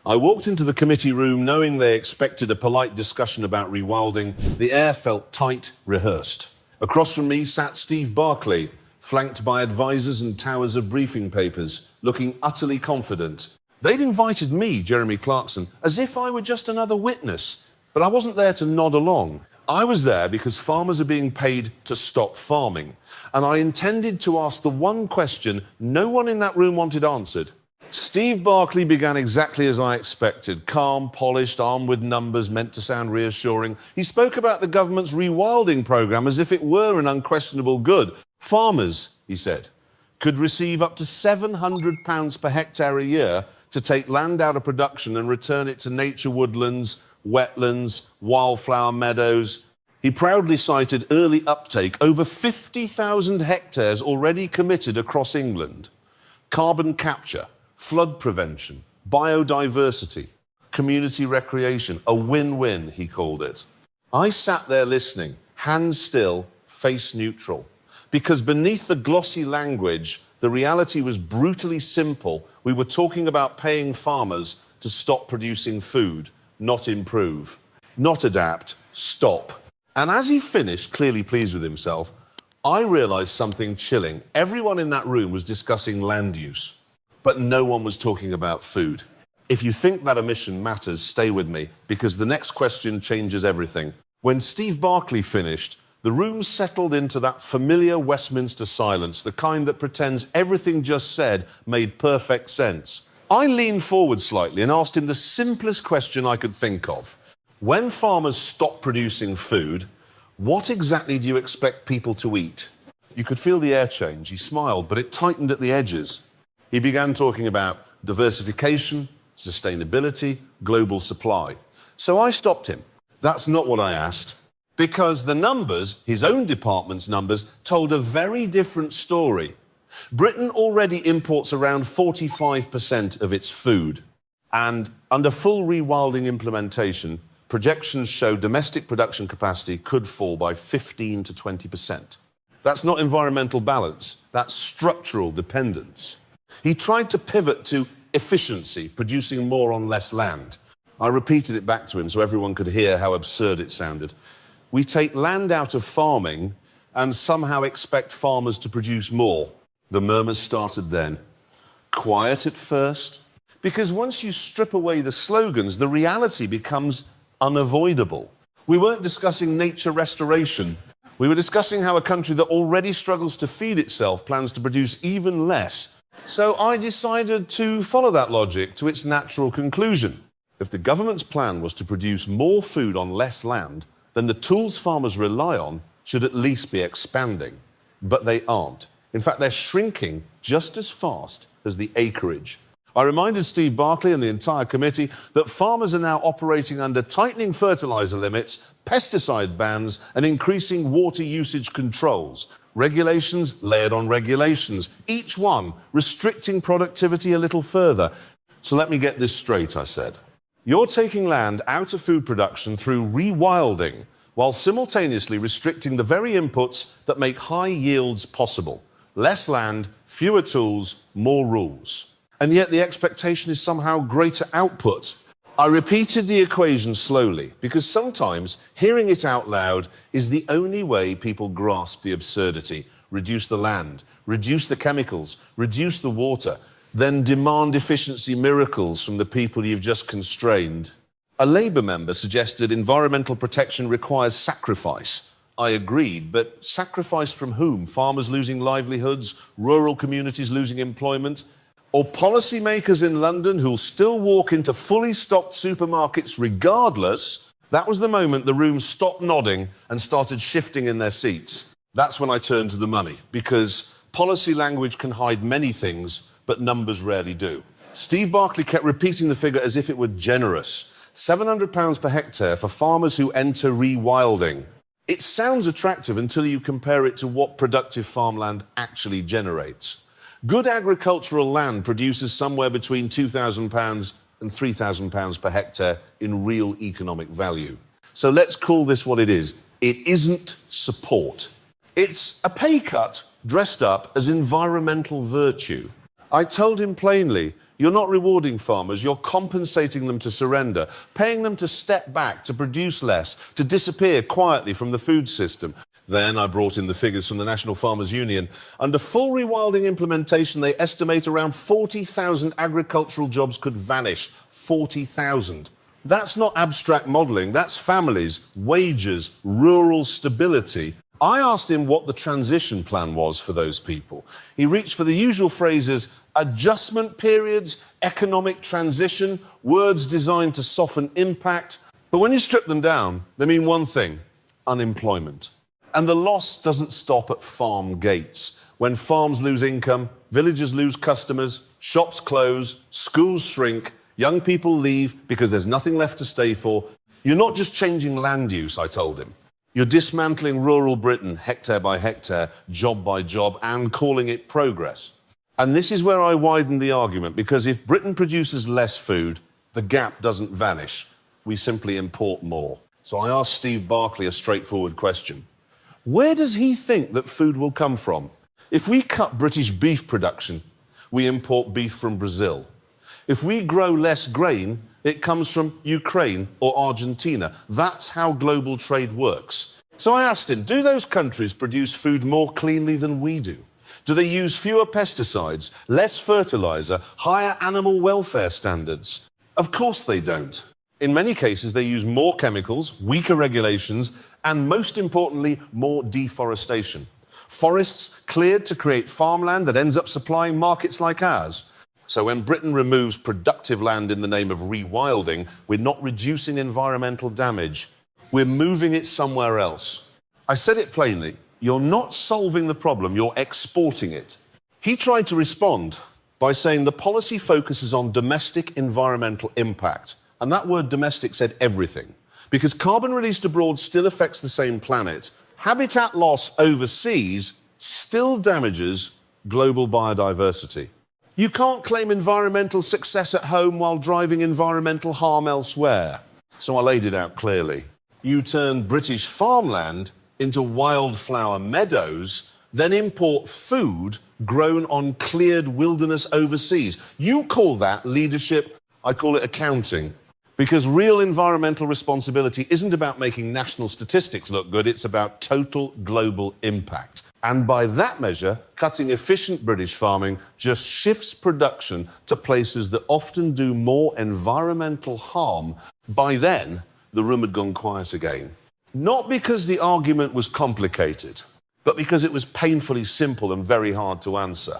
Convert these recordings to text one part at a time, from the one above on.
I walked into the committee room knowing they expected a polite discussion about rewilding. The air felt tight, rehearsed. Across from me sat Steve Barclay, flanked by advisors and towers of briefing papers, looking utterly confident. They'd invited me, Jeremy Clarkson, as if I were just another witness. But I wasn't there to nod along. I was there because farmers are being paid to stop farming. And I intended to ask the one question no one in that room wanted answered. Steve Barclay began exactly as I expected, calm, polished, armed with numbers meant to sound reassuring. He spoke about the government's rewilding programme as if it were an unquestionable good. Farmers, he said, could receive up to £700 per hectare a year to take land out of production and return it to nature woodlands, wetlands, wildflower meadows. He proudly cited early uptake, over 50,000 hectares already committed across England. Carbon capture, flood prevention, biodiversity, community recreation, a win-win, he called it. I sat there listening, hands still, face neutral, because beneath the glossy language, the reality was brutally simple. We were talking about paying farmers to stop producing food, not improve, not adapt, stop. And as he finished, clearly pleased with himself, I realised something chilling. Everyone in that room was discussing land use, but no one was talking about food. If you think that omission matters, stay with me, because the next question changes everything. When Steve Barclay finished, the room settled into that familiar Westminster silence, the kind that pretends everything just said made perfect sense. I leaned forward slightly and asked him the simplest question I could think of. When farmers stop producing food, what exactly do you expect people to eat? You could feel the air change. He smiled, but it tightened at the edges. He began talking about diversification, sustainability, global supply. So I stopped him. That's not what I asked. Because the numbers, his own department's numbers, told a very different story. Britain already imports around 45% of its food. And under full rewilding implementation, projections show domestic production capacity could fall by 15 to 20%. That's not environmental balance, that's structural dependence. He tried to pivot to efficiency, producing more on less land. I repeated it back to him so everyone could hear how absurd it sounded. We take land out of farming and somehow expect farmers to produce more. The murmurs started then. Quiet at first, because once you strip away the slogans, the reality becomes unavoidable. We weren't discussing nature restoration. We were discussing how a country that already struggles to feed itself plans to produce even less. So I decided to follow that logic to its natural conclusion. If the government's plan was to produce more food on less land, then the tools farmers rely on should at least be expanding. But they aren't. In fact, they're shrinking just as fast as the acreage. I reminded Steve Barclay and the entire committee that farmers are now operating under tightening fertiliser limits, pesticide bans, and increasing water usage controls. Regulations layered on regulations, each one restricting productivity a little further. So let me get this straight, I said. You're taking land out of food production through rewilding, while simultaneously restricting the very inputs that make high yields possible. Less land, fewer tools, more rules. And yet the expectation is somehow greater output. I repeated the equation slowly, because sometimes hearing it out loud is the only way people grasp the absurdity. Reduce the land, reduce the chemicals, reduce the water, then demand efficiency miracles from the people you've just constrained. A Labour member suggested environmental protection requires sacrifice. I agreed, but sacrifice from whom? Farmers losing livelihoods, rural communities losing employment, or policymakers in London who'll still walk into fully stocked supermarkets regardless? That was the moment the room stopped nodding and started shifting in their seats. That's when I turned to the money, because policy language can hide many things, but numbers rarely do. Steve Barclay kept repeating the figure as if it were generous. £700 per hectare for farmers who enter rewilding. It sounds attractive until you compare it to what productive farmland actually generates. Good agricultural land produces somewhere between £2,000 and £3,000 per hectare in real economic value. So let's call this what it is. It isn't support. It's a pay cut dressed up as environmental virtue. I told him plainly, You're not rewarding farmers, you're compensating them to surrender, paying them to step back, to produce less, to disappear quietly from the food system. Then I brought in the figures from the National Farmers Union. Under full rewilding implementation, they estimate around 40,000 agricultural jobs could vanish. 40,000. That's not abstract modelling, that's families, wages, rural stability. I asked him what the transition plan was for those people. He reached for the usual phrases: adjustment periods, economic transition, words designed to soften impact. But when you strip them down, they mean one thing: unemployment. And the loss doesn't stop at farm gates. When farms lose income, villages lose customers, shops close, schools shrink, young people leave because there's nothing left to stay for. You're not just changing land use, I told him. You're dismantling rural Britain, hectare by hectare, job by job, and calling it progress. And this is where I widen the argument, because if Britain produces less food, the gap doesn't vanish. We simply import more. So I asked Steve Barclay a straightforward question. Where does he think that food will come from? If we cut British beef production, we import beef from Brazil. If we grow less grain, it comes from Ukraine or Argentina. That's how global trade works. So I asked him, do those countries produce food more cleanly than we do? Do they use fewer pesticides, less fertilizer, higher animal welfare standards? Of course they don't. In many cases, they use more chemicals, weaker regulations, and most importantly, more deforestation. Forests cleared to create farmland that ends up supplying markets like ours. So when Britain removes productive land in the name of rewilding, we're not reducing environmental damage. We're moving it somewhere else. I said it plainly, you're not solving the problem, you're exporting it. He tried to respond by saying the policy focuses on domestic environmental impact. And that word domestic said everything. Because carbon released abroad still affects the same planet, habitat loss overseas still damages global biodiversity. You can't claim environmental success at home while driving environmental harm elsewhere. So I laid it out clearly. You turn British farmland into wildflower meadows, then import food grown on cleared wilderness overseas. You call that leadership, I call it accounting. Because real environmental responsibility isn't about making national statistics look good, it's about total global impact. And by that measure, cutting efficient British farming just shifts production to places that often do more environmental harm. By then, the room had gone quiet again. Not because the argument was complicated, but because it was painfully simple and very hard to answer.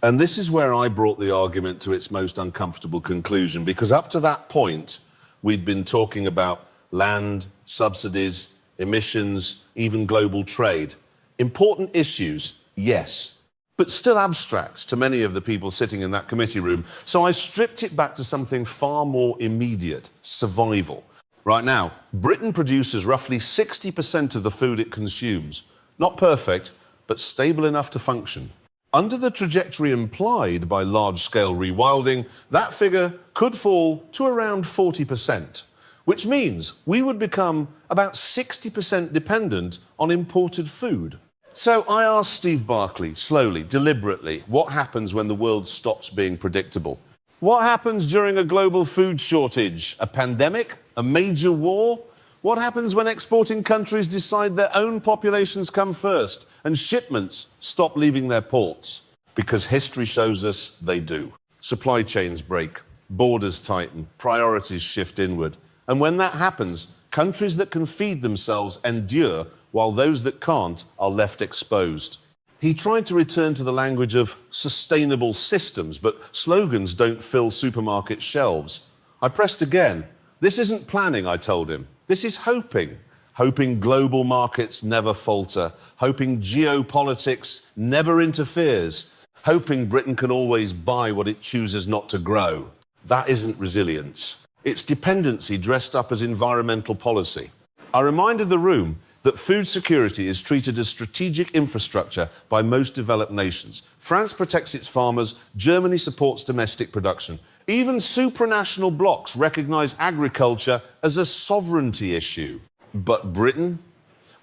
And this is where I brought the argument to its most uncomfortable conclusion, because up to that point, we'd been talking about land, subsidies, emissions, even global trade. Important issues, yes, but still abstract to many of the people sitting in that committee room. So I stripped it back to something far more immediate: survival. Right now, Britain produces roughly 60% of the food it consumes. Not perfect, but stable enough to function. Under the trajectory implied by large-scale rewilding, that figure could fall to around 40%, which means we would become about 60% dependent on imported food. So I asked Steve Barclay, slowly, deliberately, what happens when the world stops being predictable? What happens during a global food shortage? A pandemic? A major war? What happens when exporting countries decide their own populations come first and shipments stop leaving their ports? Because history shows us they do. Supply chains break, borders tighten, priorities shift inward. And when that happens, countries that can feed themselves endure, while those that can't are left exposed. He tried to return to the language of sustainable systems, but slogans don't fill supermarket shelves. I pressed again. This isn't planning, I told him. This is hoping. Hoping global markets never falter. Hoping geopolitics never interferes. Hoping Britain can always buy what it chooses not to grow. That isn't resilience. It's dependency dressed up as environmental policy. I reminded the room that food security is treated as strategic infrastructure by most developed nations. France protects its farmers, Germany supports domestic production. Even supranational blocs recognise agriculture as a sovereignty issue. But Britain?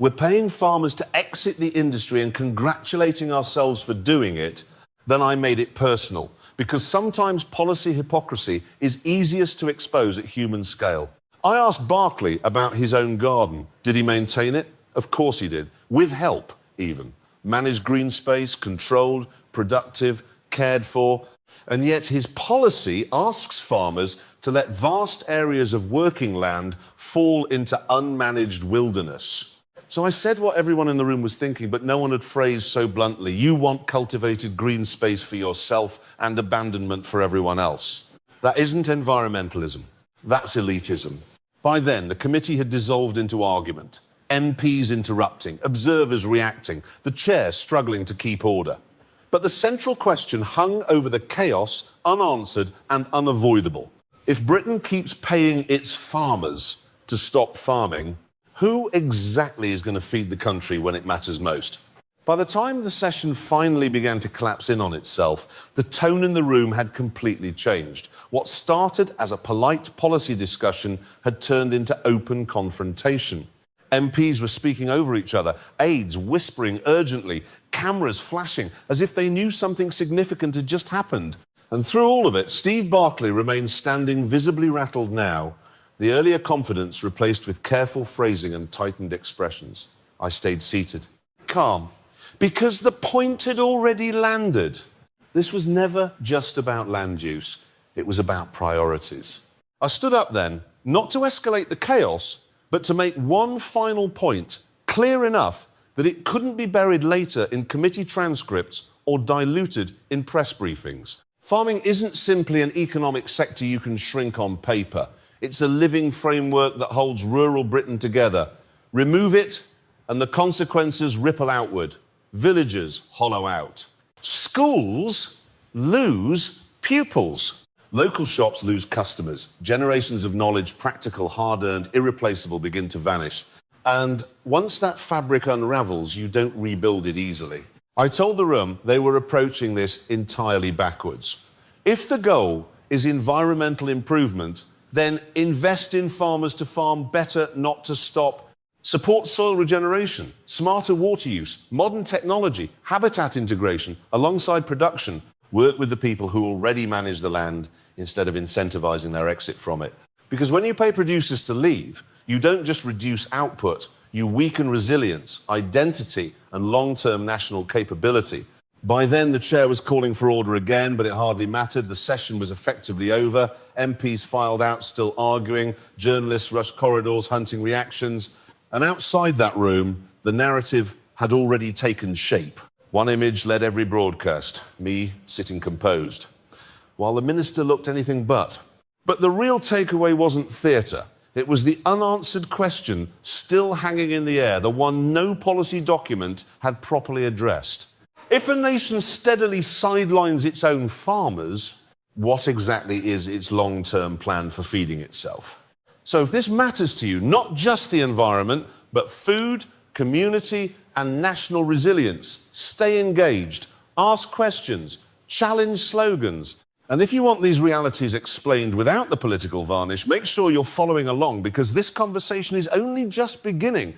We're paying farmers to exit the industry and congratulating ourselves for doing it. Then I made it personal, because sometimes policy hypocrisy is easiest to expose at human scale. I asked Barclay about his own garden. Did he maintain it? Of course he did, with help even. Managed green space, controlled, productive, cared for. And yet his policy asks farmers to let vast areas of working land fall into unmanaged wilderness. So I said what everyone in the room was thinking, but no one had phrased so bluntly. You want cultivated green space for yourself and abandonment for everyone else. That isn't environmentalism. That's elitism. By then, the committee had dissolved into argument. MPs interrupting, observers reacting, the chair struggling to keep order. But the central question hung over the chaos, unanswered and unavoidable. If Britain keeps paying its farmers to stop farming, who exactly is going to feed the country when it matters most? By the time the session finally began to collapse in on itself, the tone in the room had completely changed. What started as a polite policy discussion had turned into open confrontation. MPs were speaking over each other, aides whispering urgently, cameras flashing as if they knew something significant had just happened. And through all of it, Steve Barclay remained standing, visibly rattled now, the earlier confidence replaced with careful phrasing and tightened expressions. I stayed seated, calm, because the point had already landed. This was never just about land use. It was about priorities. I stood up then, not to escalate the chaos, but to make one final point, clear enough that it couldn't be buried later in committee transcripts or diluted in press briefings. Farming isn't simply an economic sector you can shrink on paper. It's a living framework that holds rural Britain together. Remove it, and the consequences ripple outward. Villages hollow out. Schools lose pupils. Local shops lose customers. Generations of knowledge, practical, hard-earned, irreplaceable, begin to vanish. And once that fabric unravels, you don't rebuild it easily. I told the room they were approaching this entirely backwards. If the goal is environmental improvement, then invest in farmers to farm better, not to stop. Support soil regeneration, smarter water use, modern technology, habitat integration, alongside production. Work with the people who already manage the land instead of incentivizing their exit from it. Because when you pay producers to leave, you don't just reduce output, you weaken resilience, identity, and long-term national capability. By then, the chair was calling for order again, but it hardly mattered. The session was effectively over. MPs filed out, still arguing. Journalists rushed corridors, hunting reactions. And outside that room, the narrative had already taken shape. One image led every broadcast, me sitting composed, while the minister looked anything but. But the real takeaway wasn't theatre. It was the unanswered question still hanging in the air, the one no policy document had properly addressed. If a nation steadily sidelines its own farmers, what exactly is its long-term plan for feeding itself? So if this matters to you, not just the environment, but food, community, and national resilience, stay engaged, ask questions, challenge slogans. And if you want these realities explained without the political varnish, make sure you're following along, because this conversation is only just beginning.